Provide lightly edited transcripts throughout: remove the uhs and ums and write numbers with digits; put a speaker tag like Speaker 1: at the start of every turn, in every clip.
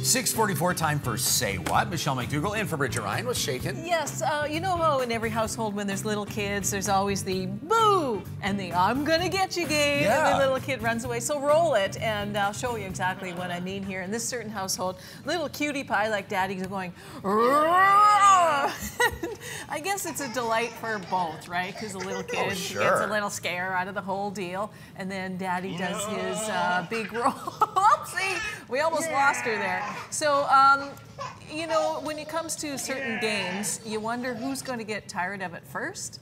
Speaker 1: 6:44, time for Say What. Michelle McDougall in for Bridget Ryan. What's shaking?
Speaker 2: Yes, you know how in every household when there's little kids, there's always the boo and the I'm gonna get you game, and the little kid runs away. So roll it, and I'll show you exactly what I mean here. In this certain household, little cutie pie like daddy's going, I guess it's a delight for both, right? Because the little kid gets a little scare out of the whole deal, and then daddy does his big roll. Oopsie, we almost lost her there. So, you know, when it comes to certain games, you wonder who's going to get tired of it first.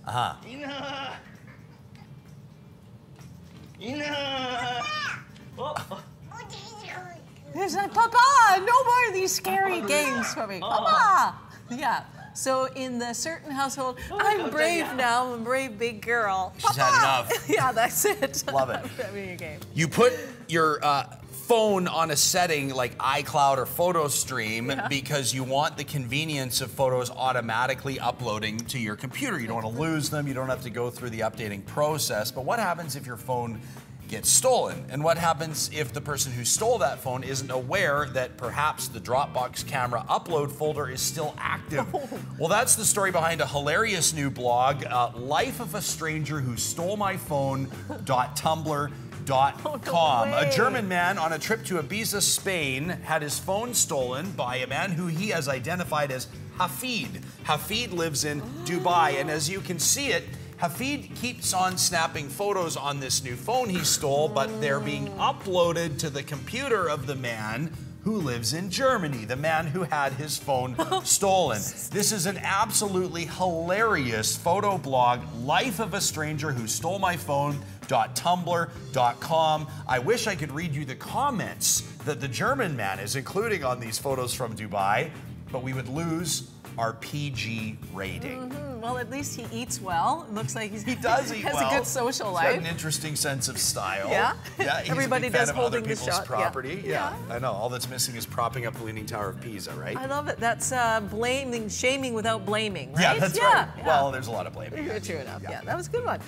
Speaker 2: There's like, Papa, no more of these scary games for me. Papa! Yeah. So in the certain household, I'm brave now, I'm a brave big girl.
Speaker 1: She's had enough.
Speaker 2: Yeah, that's it.
Speaker 1: Love it.
Speaker 2: Having a game.
Speaker 1: You put your phone on a setting like iCloud or PhotoStream because you want the convenience of photos automatically uploading to your computer. You don't want to lose them, you don't have to go through the updating process. But what happens if your phone gets stolen? And what happens if the person who stole that phone isn't aware that perhaps the Dropbox camera upload folder is still active? Well, that's the story behind a hilarious new blog, Life of a Stranger Who Stole My Phone.tumblr.com. A German man on a trip to Ibiza, Spain, had his phone stolen by a man who he has identified as Hafid. Hafid lives in Dubai, and as you can see it, Hafid keeps on snapping photos on this new phone he stole, but they're being uploaded to the computer of the man who lives in Germany, the man who had his phone stolen. This is an absolutely hilarious photo blog, Life of a Stranger Who Stole My Phone.tumblr.com. I wish I could read you the comments that the German man is including on these photos from Dubai, but we would lose our PG rating.
Speaker 2: Well, at least he eats well. It looks like he
Speaker 1: does eat
Speaker 2: has
Speaker 1: well.
Speaker 2: a good social life.
Speaker 1: He's got an interesting sense of style.
Speaker 2: Yeah?
Speaker 1: Yeah, he's
Speaker 2: Everybody
Speaker 1: a big fan
Speaker 2: does
Speaker 1: of
Speaker 2: holding
Speaker 1: other
Speaker 2: the
Speaker 1: people's
Speaker 2: shot.
Speaker 1: property. Yeah, I know. All that's missing is propping up the Leaning Tower of Pisa, right?
Speaker 2: I love it. That's blaming, shaming without blaming, right?
Speaker 1: Yeah, that's right. Yeah. Well, there's a lot of blaming.
Speaker 2: True enough. Yeah, that was a good one.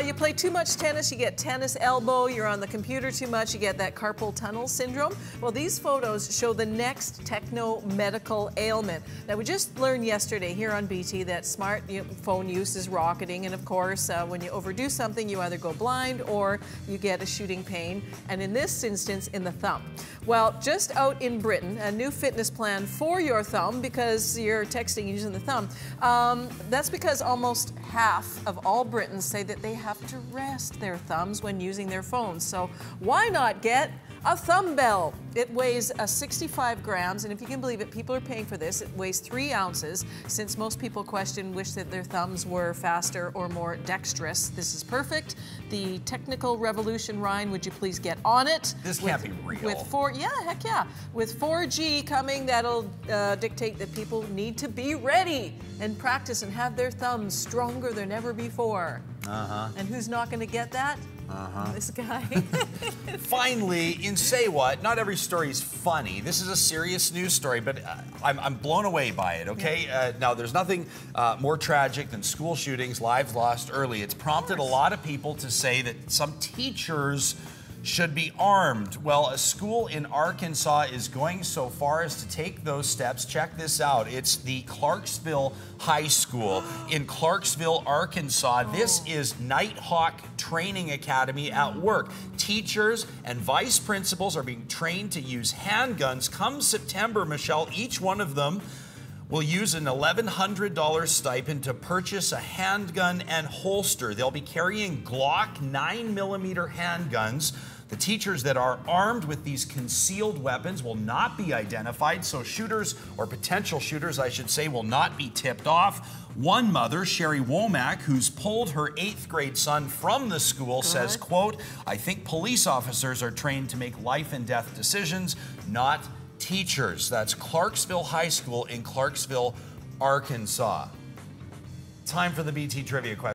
Speaker 2: You play too much tennis, you get tennis elbow. You're on the computer too much, you get that carpal tunnel syndrome. Well, these photos show the next techno-medical ailment. Now, we just learned yesterday here on BT that smart phone use is rocketing, and of course, when you overdo something, you either go blind or you get a shooting pain, and in this instance, in the thumb. Well, just out in Britain, a new fitness plan for your thumb because you're texting using the thumb. That's because almost half of all Britons say that they have to rest their thumbs when using their phones. So why not get a thumbbell? It weighs 65 grams, and if you can believe it, people are paying for this. It weighs 3 ounces. Since most people wish that their thumbs were faster or more dexterous, this is perfect. The technical revolution, Ryan, would you please get on it?
Speaker 1: This can't be real.
Speaker 2: Heck yeah. With 4G coming, that'll dictate that people need to be ready and practice and have their thumbs stronger than ever before. And who's not going to get that? This guy.
Speaker 1: Finally, in Say What, not every story is funny. This is a serious news story, but I'm blown away by it, okay? Now, there's nothing more tragic than school shootings, lives lost early. It's prompted a lot of people to say that some teachers should be armed. Well, a school in Arkansas is going so far as to take those steps. Check this out. It's the Clarksville High School in Clarksville, Arkansas. This is Nighthawk Training Academy at work. Teachers and vice principals are being trained to use handguns. Come September, Michelle, each one of them will use an $1,100 stipend to purchase a handgun and holster. They'll be carrying Glock 9mm handguns. The teachers that are armed with these concealed weapons will not be identified, so shooters, or potential shooters, I should say, will not be tipped off. One mother, Sherry Womack, who's pulled her 8th grade son from the school, says, quote, "I think police officers are trained to make life and death decisions, not teachers." That's Clarksville High School in Clarksville, Arkansas. Time for the BT Trivia question.